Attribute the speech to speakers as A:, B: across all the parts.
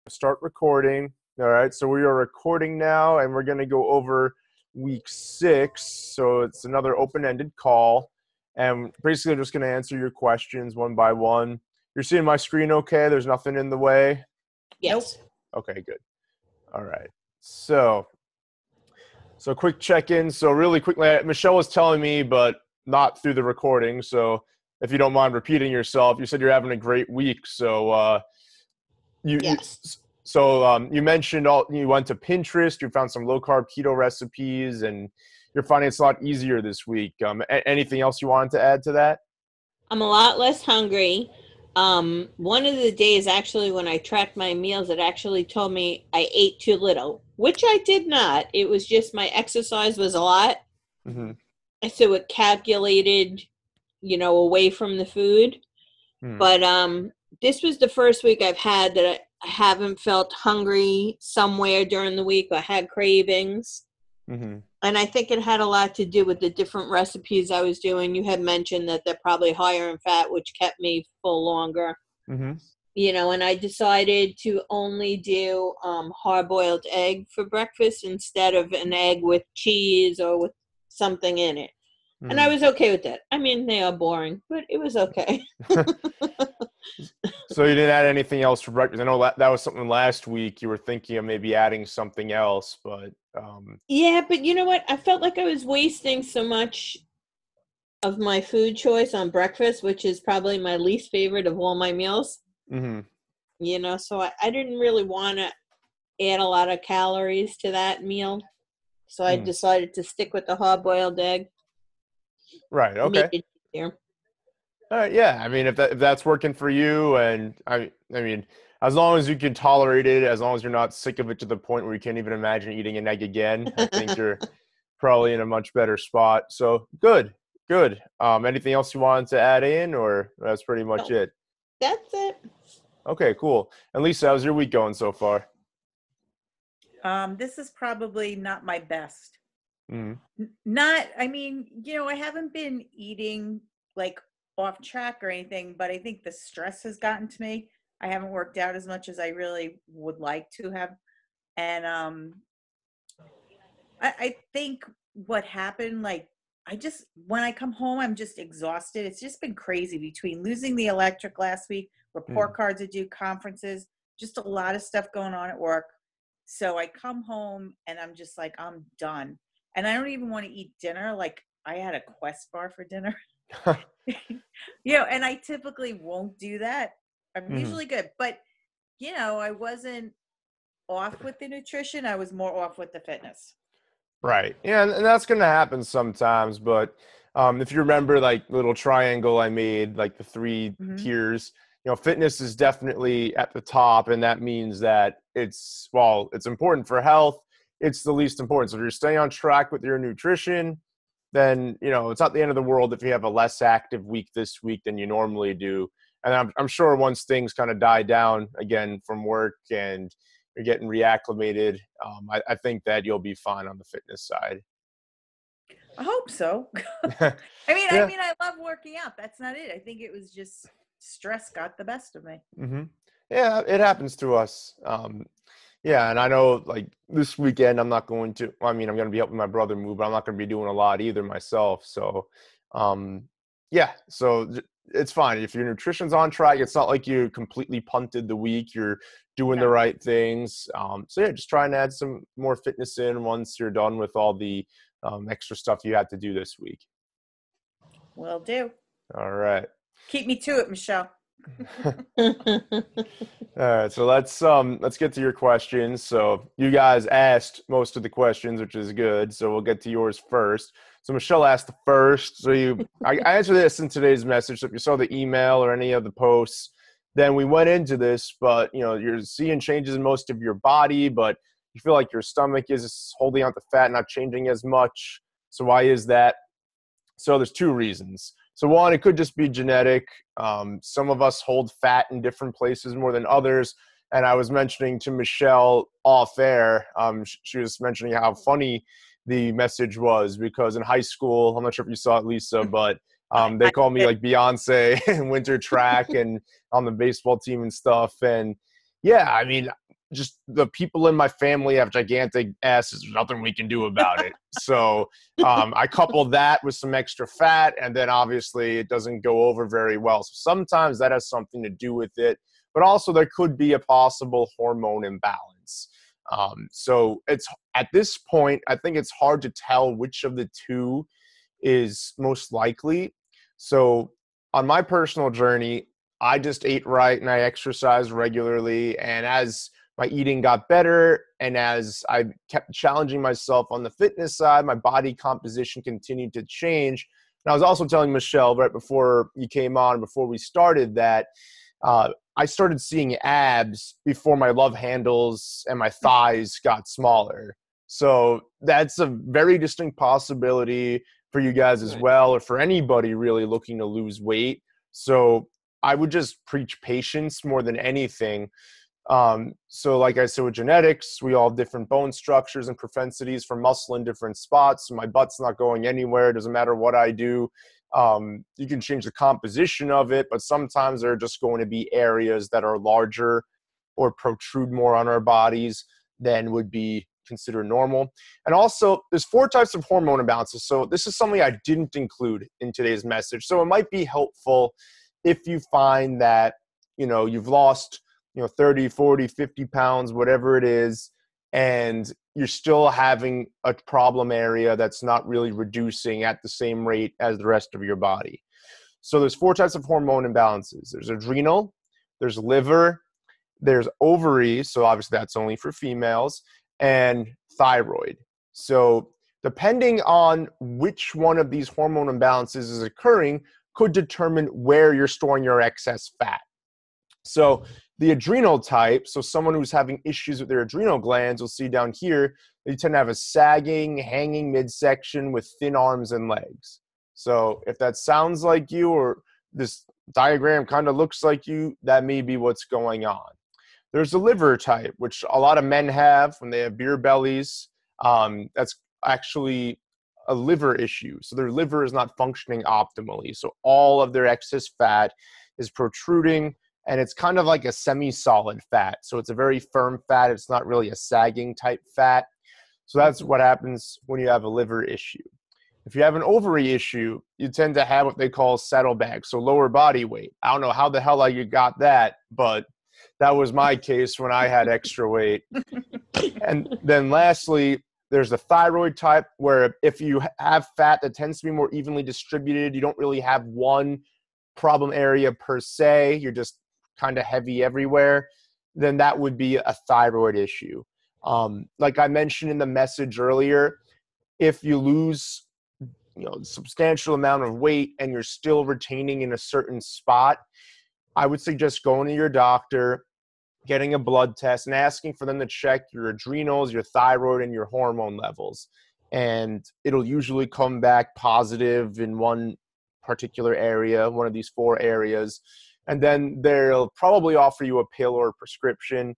A: Start recording. All right, so we are recording now, and we're going to go over week 6. So it's another open-ended call, and basically just going to answer your questions one by one. You're seeing my screen okay? There's nothing in the way?
B: Yes.
A: Okay, good. All right. So quick check-in. So really quickly, Michelle was telling me, but not through the recording. So if you don't mind repeating yourself, you said you're having a great week. So
B: Yes.
A: you mentioned you went to Pinterest, you found some low carb keto recipes, and you're finding it's a lot easier this week. Anything else you wanted to add to that?
B: I'm a lot less hungry. One of the days actually when I tracked my meals, it actually told me I ate too little, which I did not. It was just my exercise was a lot.
A: Mm-hmm.
B: So it calculated, away from the food.
A: Mm-hmm.
B: But this was the first week I've had that I haven't felt hungry somewhere during the week or had cravings.
A: Mm-hmm.
B: And I think it had a lot to do with the different recipes I was doing. You had mentioned that they're probably higher in fat, which kept me full longer.
A: Mm-hmm.
B: And I decided to only do hard-boiled egg for breakfast instead of an egg with cheese or with something in it. And I was okay with that. I mean, they are boring, but it was okay.
A: So you didn't add anything else for breakfast? I know that was something last week. You were thinking of maybe adding something else, but
B: Yeah, but you know what? I felt like I was wasting so much of my food choice on breakfast, which is probably my least favorite of all my meals.
A: mm-hmm.
B: So I didn't really want to add a lot of calories to that meal. So I decided to stick with the hard-boiled egg.
A: Right.
B: Made
A: Okay.
B: it easier.
A: Yeah. I mean, if that's working for you, and I mean, as long as you can tolerate it, as long as you're not sick of it to the point where you can't even imagine eating an egg again, I think you're probably in a much better spot. So good. Anything else you wanted to add in, or that's pretty much
B: No,
A: it?
B: that's it.
A: Okay, cool. And Lisa, how's your week going so far?
C: This is probably not my best.
A: Mm-hmm.
C: I haven't been eating like off track or anything, but I think the stress has gotten to me. I haven't worked out as much as I really would like to have. And I think what happened, when I come home, I'm just exhausted. It's just been crazy between losing the electric last week, report cards to do, conferences, just a lot of stuff going on at work. So I come home and I'm just like, I'm done. And I don't even want to eat dinner. Like I had a Quest bar for dinner, and I typically won't do that. I'm usually good, but I wasn't off with the nutrition. I was more off with the fitness.
A: Right. Yeah, and that's going to happen sometimes. But if you remember, like the little triangle I made, like the 3 tiers, fitness is definitely at the top, and that means that it's important for health. It's the least important. So if you're staying on track with your nutrition, then it's not the end of the world if you have a less active week this week than you normally do. And I'm sure once things kind of die down again from work and you're getting reacclimated, I think that you'll be fine on the fitness side.
C: I hope so.
A: Yeah.
C: I love working out. That's not it. I think it was just stress got the best of me.
A: Mm-hmm. Yeah, it happens to us. Yeah, and I know like this weekend I'm going to be helping my brother move, but I'm not going to be doing a lot either myself. So, it's fine. If your nutrition's on track, it's not like you completely punted the week. You're doing the right things. Just try and add some more fitness in once you're done with all the extra stuff you had to do this week.
C: Will do.
A: All right.
C: Keep me to it, Michelle.
A: All right, so let's get to your questions. So you guys asked most of the questions, which is good. So we'll get to yours first. So Michelle asked the first. So I answered this in today's message. So if you saw the email or any of the posts, then we went into this. But you're seeing changes in most of your body, but you feel like your stomach is holding on to fat, not changing as much. So why is that? So there's 2 reasons. So one, it could just be genetic. Some of us hold fat in different places more than others. And I was mentioning to Michelle off air, she was mentioning how funny the message was because in high school, I'm not sure if you saw it, Lisa, but they called me like Beyonce in winter track and on the baseball team and stuff. And yeah, I mean, just the people in my family have gigantic asses. There's nothing we can do about it. So I couple that with some extra fat, and then obviously it doesn't go over very well. So sometimes that has something to do with it, but also there could be a possible hormone imbalance. So it's at this point, I think it's hard to tell which of the two is most likely. So on my personal journey, I just ate right and I exercised regularly. And as my eating got better and as I kept challenging myself on the fitness side, my body composition continued to change. And I was also telling Michelle right before you came on, before we started, that I started seeing abs before my love handles and my thighs got smaller. So that's a very distinct possibility for you guys as well, or for anybody really looking to lose weight. So I would just preach patience more than anything. So like I said, with genetics, we all have different bone structures and propensities for muscle in different spots. So my butt's not going anywhere. It doesn't matter what I do. You can change the composition of it, but sometimes there are just going to be areas that are larger or protrude more on our bodies than would be considered normal. And also, there's 4 types of hormone imbalances. So this is something I didn't include in today's message. So it might be helpful if you find that, you've lost, 30, 40, 50 pounds, whatever it is, and you're still having a problem area that's not really reducing at the same rate as the rest of your body. So there's 4 types of hormone imbalances. There's adrenal, there's liver, there's ovaries, so obviously that's only for females, and thyroid. So depending on which one of these hormone imbalances is occurring could determine where you're storing your excess fat. So the adrenal type, so someone who's having issues with their adrenal glands, you'll see down here, they tend to have a sagging, hanging midsection with thin arms and legs. So if that sounds like you, or this diagram kind of looks like you, that may be what's going on. There's the liver type, which a lot of men have when they have beer bellies. That's actually a liver issue. So their liver is not functioning optimally. So all of their excess fat is protruding, and it's kind of like a semi-solid fat. So it's a very firm fat. It's not really a sagging type fat. So that's what happens when you have a liver issue. If you have an ovary issue, you tend to have what they call saddlebags, so lower body weight. I don't know how the hell you got that, but that was my case when I had extra weight. And then lastly, there's the thyroid type, where if you have fat that tends to be more evenly distributed, you don't really have one problem area per se, you're just kind of heavy everywhere, then that would be a thyroid issue. Like I mentioned in the message earlier, if you lose substantial amount of weight and you're still retaining in a certain spot, I would suggest going to your doctor, getting a blood test, and asking for them to check your adrenals, your thyroid, and your hormone levels. And it'll usually come back positive in one particular area, one of these 4 areas. And then they'll probably offer you a pill or a prescription.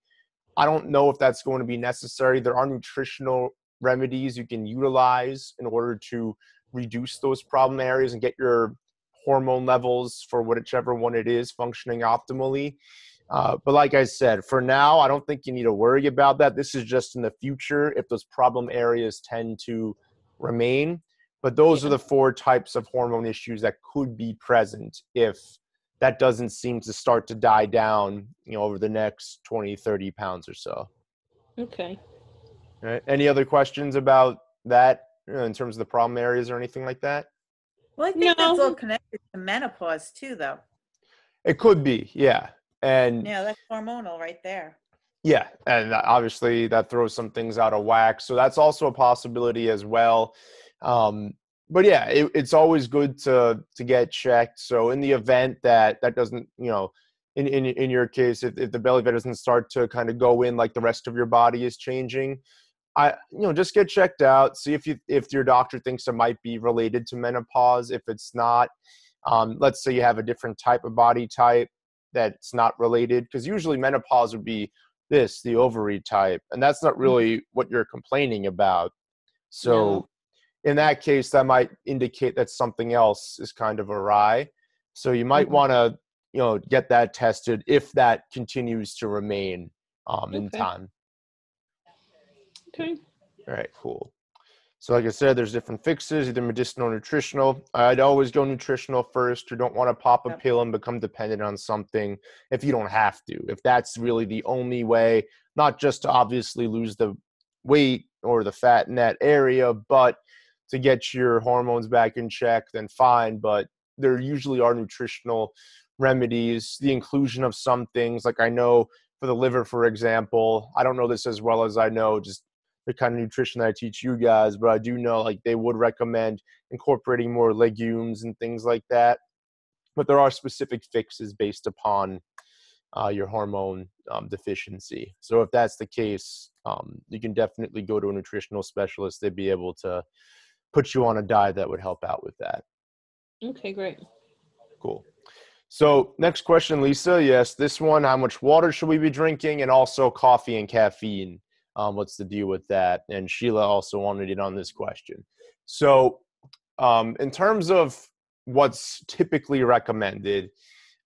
A: I don't know if that's going to be necessary. There are nutritional remedies you can utilize in order to reduce those problem areas and get your hormone levels for whichever one it is functioning optimally. But like I said, for now, I don't think you need to worry about that. This is just in the future if those problem areas tend to remain. But those are the 4 types of hormone issues that could be present if that doesn't seem to start to die down, over the next 20, 30 pounds or so.
B: Okay.
A: All right. Any other questions about that in terms of the problem areas or anything like that?
C: Well, I think that's all connected to menopause too, though.
A: It could be, yeah. And
C: yeah, that's hormonal right there.
A: Yeah, and obviously that throws some things out of whack. So that's also a possibility as well. But yeah, it's always good to get checked. So in the event that doesn't, in your case, if the belly fat doesn't start to kind of go in like the rest of your body is changing, just get checked out. See if your doctor thinks it might be related to menopause. If it's not, let's say you have a different type of body type that's not related, because usually menopause would be the ovary type, and that's not really what you're complaining about. So in that case, that might indicate that something else is kind of awry. So you might want to, get that tested if that continues to remain in time.
B: Okay.
A: All right, cool. So like I said, there's different fixes, either medicinal or nutritional. I'd always go nutritional first. You don't want to pop a pill and become dependent on something if you don't have to. If that's really the only way, not just to obviously lose the weight or the fat in that area, but to get your hormones back in check, then fine. But there usually are nutritional remedies, the inclusion of some things. Like I know for the liver, for example, I don't know this as well as I know just the kind of nutrition that I teach you guys, but I do know like they would recommend incorporating more legumes and things like that. But there are specific fixes based upon your hormone deficiency. So if that's the case, you can definitely go to a nutritional specialist. They'd be able to put you on a diet that would help out with that.
B: Okay, great.
A: Cool. So next question, Lisa. Yes, this one, how much water should we be drinking? And also coffee and caffeine. What's the deal with that? And Sheila also wanted it on this question. So in terms of what's typically recommended,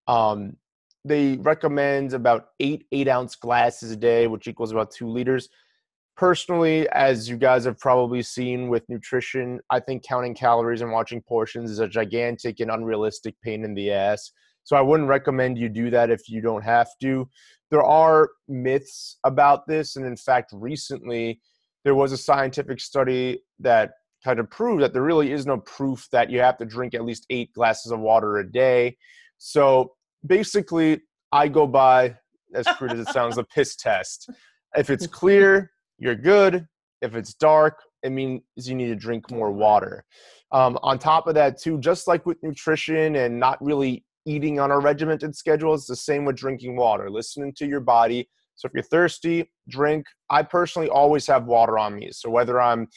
A: they recommend about 8 ounce glasses a day, which equals about 2 liters. Personally, as you guys have probably seen with nutrition, I think counting calories and watching portions is a gigantic and unrealistic pain in the ass. So I wouldn't recommend you do that if you don't have to. There are myths about this. And in fact, recently, there was a scientific study that kind of proved that there really is no proof that you have to drink at least 8 glasses of water a day. So basically, I go by, as crude as it sounds, a piss test. If it's clear, you're good. If it's dark, it means you need to drink more water. On top of that, too, just like with nutrition and not really eating on a regimented schedule, it's the same with drinking water, listening to your body. So if you're thirsty, drink. I personally always have water on me. So whether I'm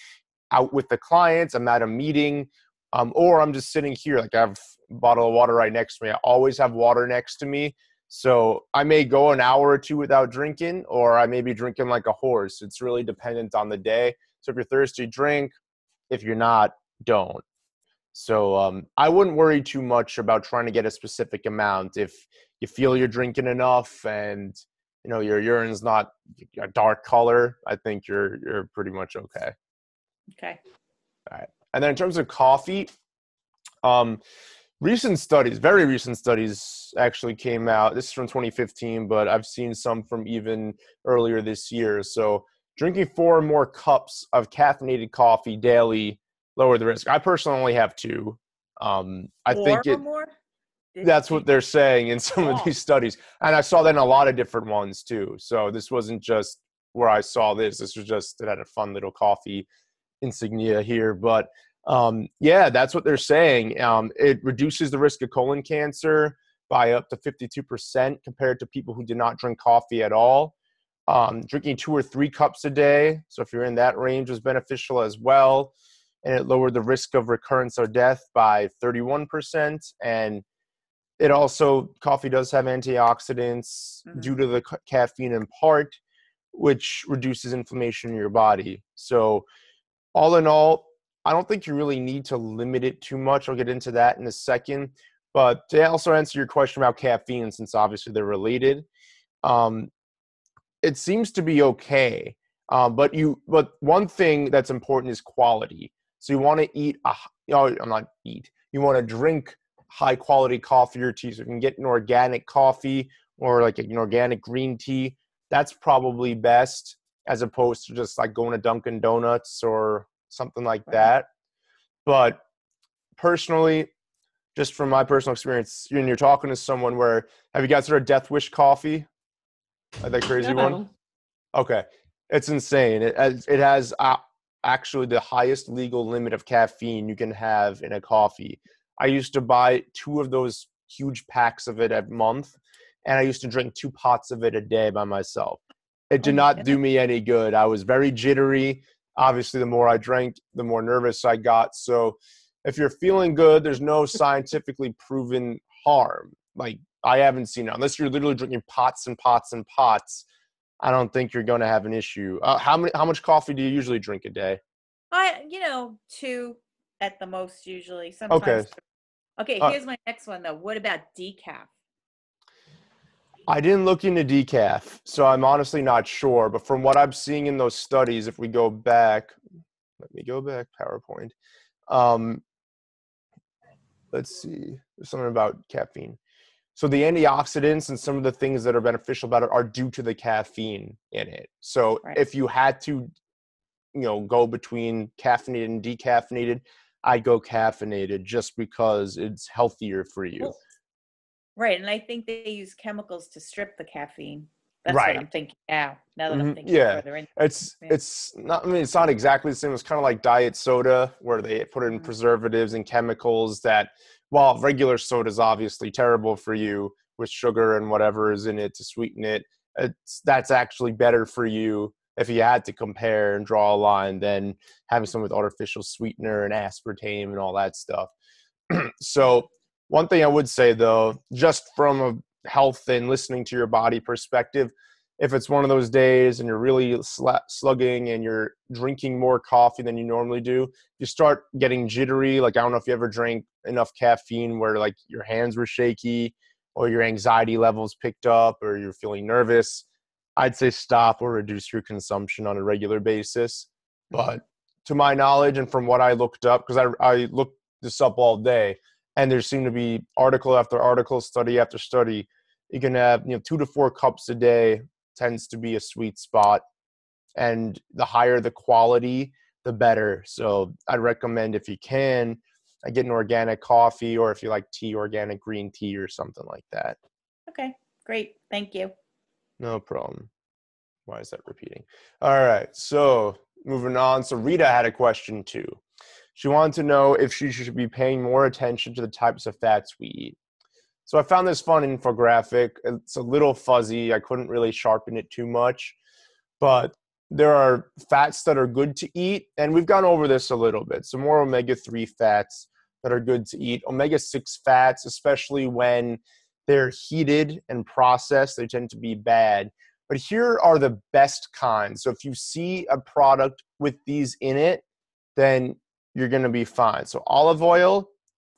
A: out with the clients, I'm at a meeting, or I'm just sitting here, like I have a bottle of water right next to me. I always have water next to me. So I may go an hour or two without drinking, or I may be drinking like a horse. It's really dependent on the day. So if you're thirsty, drink. If you're not, don't. So I wouldn't worry too much about trying to get a specific amount. If you feel you're drinking enough and your urine's not a dark color, I think you're pretty much okay.
C: Okay.
A: All right. And then in terms of coffee, recent studies, very recent studies actually came out. This is from 2015, but I've seen some from even earlier this year. So drinking 4 or more cups of caffeinated coffee daily lower the risk. I personally only have 2. I think that's what they're saying in some of these studies. And I saw that in a lot of different ones too. So this wasn't just where I saw this. This was just, it had a fun little coffee insignia here. But yeah, that's what they're saying. It reduces the risk of colon cancer by up to 52% compared to people who did not drink coffee at all. Drinking 2 or 3 cups a day, so if you're in that range, was beneficial as well. And it lowered the risk of recurrence or death by 31%. And it also, coffee does have antioxidants due to the caffeine in part, which reduces inflammation in your body. So all in all, I don't think you really need to limit it too much. I'll get into that in a second. But to also answer your question about caffeine, since obviously they're related, it seems to be okay. But one thing that's important is quality. So you want to you want to drink high quality coffee or tea. So you can get an organic coffee or like an organic green tea. That's probably best, as opposed to just like going to Dunkin' Donuts or something like that. But personally, just from my personal experience, you're talking to someone have you guys heard of Death Wish coffee? Like that crazy one? Okay. It's insane. It has actually the highest legal limit of caffeine you can have in a coffee. I used to buy 2 of those huge packs of it a month, and I used to drink 2 pots of it a day by myself. It did not do me any good. I was very jittery. Obviously, the more I drank, the more nervous I got. So if you're feeling good, there's no scientifically proven harm. Like, I haven't seen it. Unless you're literally drinking pots and pots and pots, I don't think you're going to have an issue. How much coffee do you usually drink a day?
C: 2 at the most usually. Sometimes. Okay, here's my next one though. What about decaf?
A: I didn't look into decaf, so I'm honestly not sure. But from what I'm seeing in those studies, if we go back, let me go back, PowerPoint. Um, let's see, there's something about caffeine. So the antioxidants and some of the things that are beneficial about it are due to the caffeine in it. So
C: Right.
A: if you had to, go between caffeinated and decaffeinated, I'd go caffeinated just because it's healthier for you.
C: Well, right. And I think they use chemicals to strip the caffeine. That's what
A: Right.
C: I'm thinking now that I'm thinking
A: Yeah.
C: further in.
A: It's not, I mean, it's not exactly the same. It's kind of like diet soda where they put in preservatives and chemicals that, while regular soda is obviously terrible for you with sugar and whatever is in it to sweeten it, that's actually better for you if you had to compare and draw a line than having some with artificial sweetener and aspartame and all that stuff. So one thing I would say, though, just from a health and listening to your body perspective, if it's one of those days and you're really slugging and you're drinking more coffee than you normally do, you start getting jittery. Like, I don't know if you ever drank enough caffeine where like your hands were shaky or your anxiety levels picked up or you're feeling nervous. I'd say stop or reduce your consumption on a regular basis. But to my knowledge and from what I looked up, because I looked this up all day, and there seemed to be article after article, study after study, you can have 2 to 4 cups a day tends to be a sweet spot, and the higher the quality, the better. So I'd recommend, if you can, get an organic coffee, or if you like tea, organic green tea or something like that.
C: Okay, great. Thank you.
A: No problem. Why is that repeating? All right, so moving on. So Rita had a question too. She wanted to know if she should be paying more attention to the types of fats we eat. So I found this fun infographic. It's a little fuzzy. I couldn't really sharpen it too much, but there are fats that are good to eat, and we've gone over this a little bit. So more omega-3 fats that are good to eat. Omega-6 fats, especially when they're heated and processed, they tend to be bad. But here are the best kinds. So if you see a product with these in it, then you're going to be fine. So olive oil,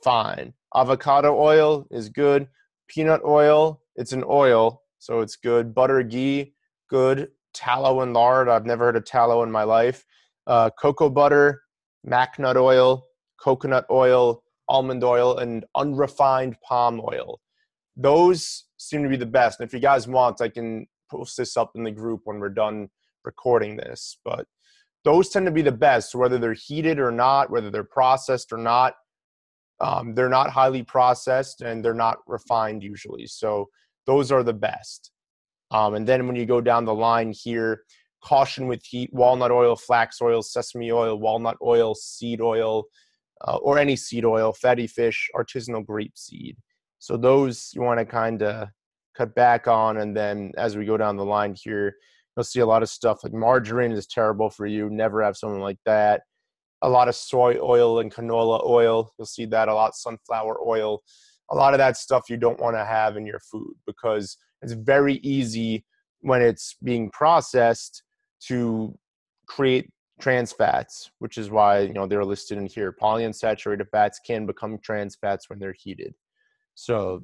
A: fine. Avocado oil is good. Peanut oil, it's an oil, so it's good. Butter, ghee, good. Tallow and lard, I've never heard of tallow in my life. Cocoa butter, mac nut oil, coconut oil, almond oil, and unrefined palm oil. Those seem to be the best. And if you guys want, I can post this up in the group when we're done recording this. But those tend to be the best, whether they're heated or not, whether they're processed or not. They're not highly processed and they're not refined usually. So those are the best. And then when you go down the line here, caution with heat: walnut oil, flax oil, sesame oil, walnut oil, seed oil, or any seed oil, fatty fish, artisanal grape seed. So those you want to kind of cut back on. And then as we go down the line here, you'll see a lot of stuff like margarine is terrible for you. Never have something like that. A lot of soy oil and canola oil. You'll see that a lot. Sunflower oil. A lot of that stuff you don't want to have in your food because it's very easy when it's being processed to create trans fats, which is why they're listed in here. Polyunsaturated fats can become trans fats when they're heated. So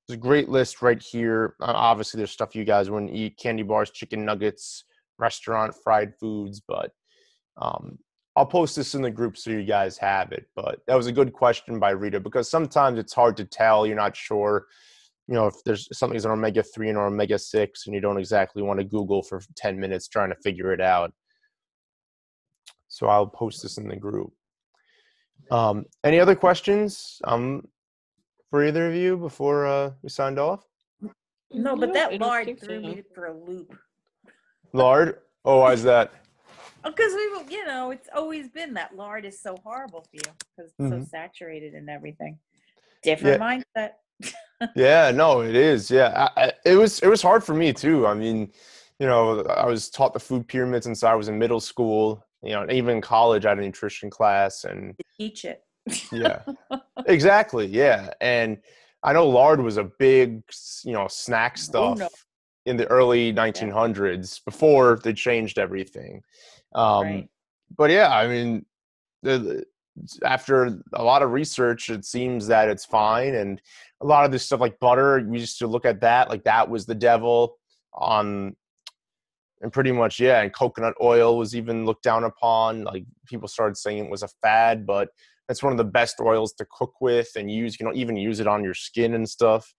A: there's a great list right here. Obviously, there's stuff you guys wouldn't eat: candy bars, chicken nuggets, restaurant fried foods. But I'll post this in the group so you guys have it. But that was a good question by Rita, because sometimes it's hard to tell. You're not sure, if there's something's an omega-3 or omega-6, and you don't exactly want to Google for 10 minutes trying to figure it out. So I'll post this in the group. Any other questions for either of you before we signed off?
C: No, but that lard threw me for a loop.
A: Lard? Oh, why is that?
C: Because it's always been that lard is so horrible for you because it's so saturated and everything. Different mindset.
A: Yeah, no, it is. Yeah, it was hard for me too. I mean, I was taught the food pyramid since I was in middle school. Even in college, I had a nutrition class and
C: teach it.
A: Yeah, exactly. Yeah, and I know lard was a big, snack stuff in the early 1900s before they changed everything.
C: Right.
A: But yeah, I mean, after a lot of research, it seems that it's fine. And a lot of this stuff like butter, we used to look at that like that was the devil. And pretty much, yeah, and coconut oil was even looked down upon. Like people started saying it was a fad, but it's one of the best oils to cook with and use. You know, even use it on your skin and stuff.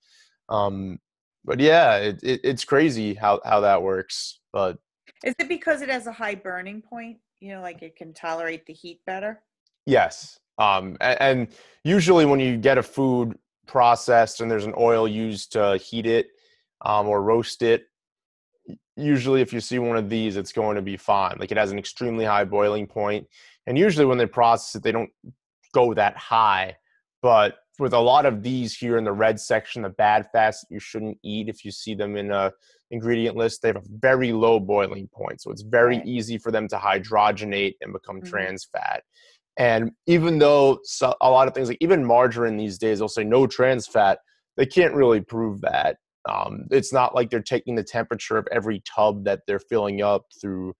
A: But yeah, it's crazy how that works. But
C: is it because it has a high burning point? You know, like it can tolerate the heat better?
A: yes, and usually when you get a food processed and there's an oil used to heat it or roast it, usually if you see one of these, it's going to be fine. Like it has an extremely high boiling point, and usually when they process it, they don't go that high. But with a lot of these here in the red section, the bad fats that you shouldn't eat, if you see them in a ingredient list, they have a very low boiling point. So it's very easy for them to hydrogenate and become trans fat. And even though a lot of things, like even margarine these days, they'll say no trans fat, they can't really prove that. It's not like they're taking the temperature of every tub that they're filling up through,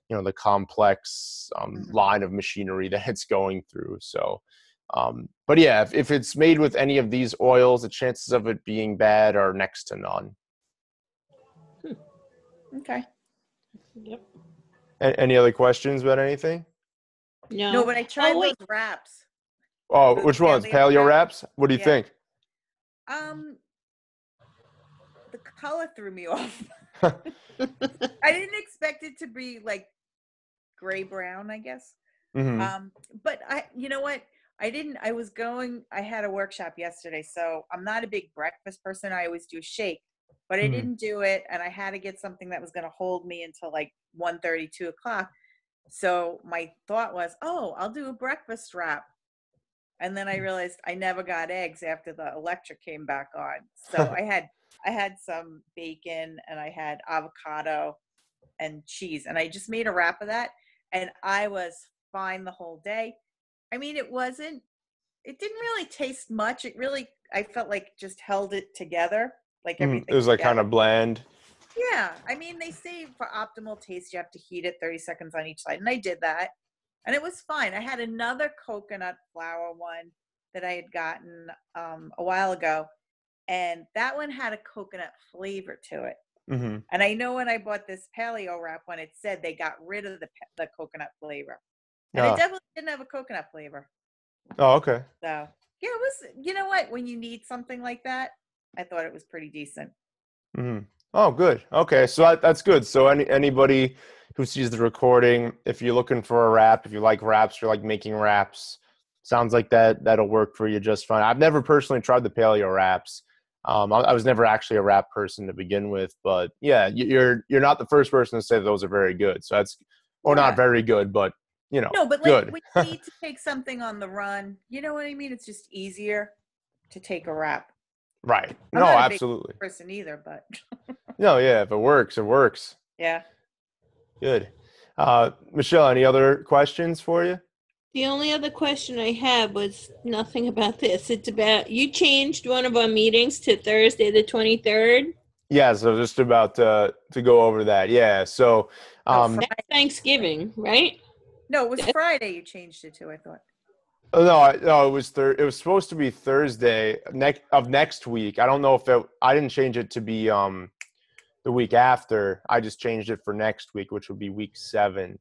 A: you know, the complex line of machinery that it's going through. So, but yeah, if it's made with any of these oils, the chances of it being bad are next to none.
C: Okay.
B: Yep.
A: Any other questions about anything?
C: No, but I tried those wraps.
A: Oh,
C: those
A: which ones? Paleo wraps? What do you think?
C: The color threw me off. I didn't expect it to be like gray brown, I guess. But you know what? I had a workshop yesterday, so I'm not a big breakfast person. I always do a shake, but I didn't do it, and I had to get something that was going to hold me until like 1:30, 2 o'clock. So my thought was, oh, I'll do a breakfast wrap. And then I realized I never got eggs after the electric came back on. So I had some bacon and I had avocado and cheese, and I just made a wrap of that, and I was fine the whole day. I mean, it didn't really taste much. I felt like just held it together, like everything.
A: It was like kind of bland.
C: Yeah. I mean, they say for optimal taste, you have to heat it 30 seconds on each side. And I did that. And it was fine. I had another coconut flour one that I had gotten a while ago. And that one had a coconut flavor to it. And I know when I bought this paleo wrap one, it said they got rid of the coconut flavor. And it definitely didn't have a coconut flavor.
A: Oh, okay.
C: So, yeah, it was, you know what? When you need something like that, I thought it was pretty decent.
A: Oh, good. Okay, so that's good. So anybody who sees the recording, if you're looking for a wrap, if you like wraps, you're like making wraps, sounds like that'll work for you just fine. I've never personally tried the paleo wraps. I was never actually a wrap person to begin with, but yeah, you're not the first person to say those are very good. So that's, or not very good, but you know,
C: no, but
A: good.
C: Like when you need to take something on the run, you know what I mean? It's just easier to take a wrap.
A: Right.
C: I'm
A: no,
C: not a
A: absolutely.
C: big person either, but
A: no, yeah, if it works, it works.
C: Yeah.
A: Good. Michelle, any other questions for you?
B: The only other question I had was nothing about this. It's about, you changed one of our meetings to Thursday the 23rd.
A: Yeah, so just about to go over that. Yeah, so
B: that's Thanksgiving, right?
C: No, it was Friday you changed it to, I thought.
A: No, it was it was supposed to be Thursday next week. I don't know if I didn't change it to be the week after. I just changed it for next week, which would be week 7.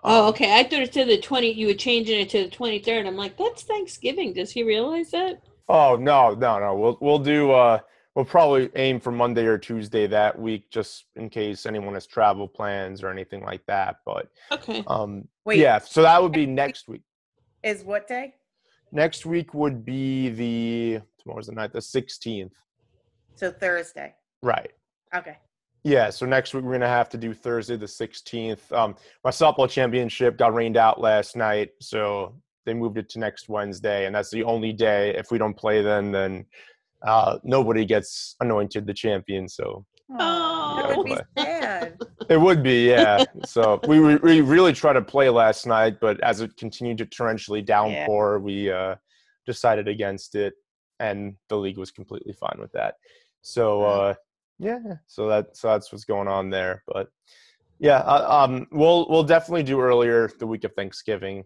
B: Oh, okay. I thought it said the 20. You were changing it to the 23rd. I'm like, that's Thanksgiving. Does he realize that?
A: Oh no. We'll do. We'll probably aim for Monday or Tuesday that week, just in case anyone has travel plans or anything like that. But
B: okay.
C: Wait.
A: Yeah. So that would be next week.
C: Is what day?
A: Next week would be tomorrow's the 9th, the 16th.
C: So Thursday.
A: Right.
C: Okay.
A: Yeah, so next week we're going to have to do Thursday the 16th. My softball championship got rained out last night, so they moved it to next Wednesday, and that's the only day. If we don't play then nobody gets anointed the champion. So
C: that would be sad.
A: It would be, yeah. So we really tried to play last night, but as it continued to torrentially downpour, we decided against it, and the league was completely fine with that. So so that's what's going on there. But yeah, we'll definitely do earlier the week of Thanksgiving.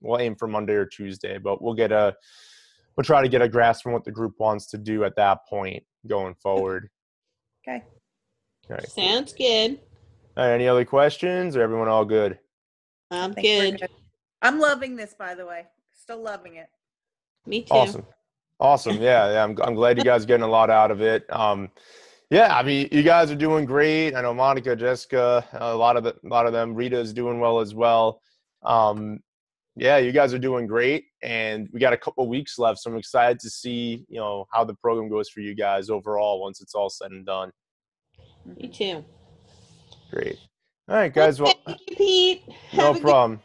A: We'll aim for Monday or Tuesday, but we'll try to get a grasp on what the group wants to do at that point going forward.
C: Okay.
A: All right,
B: Sounds good.
A: All right, any other questions, or everyone all good?
B: I'm
C: Think we're
B: good.
C: I'm loving this, by the way. Still loving it.
B: Me too.
A: Awesome. Yeah. I'm glad you guys are getting a lot out of it. Yeah, I mean, you guys are doing great. I know Monica, Jessica, a lot of them. Rita's doing well as well. Yeah, you guys are doing great, and we got a couple weeks left, so I'm excited to see, how the program goes for you guys overall once it's all said and done.
B: Me too.
A: Great. All right, guys.
B: Well,
A: Well,
B: thank you, Pete.
A: no problem.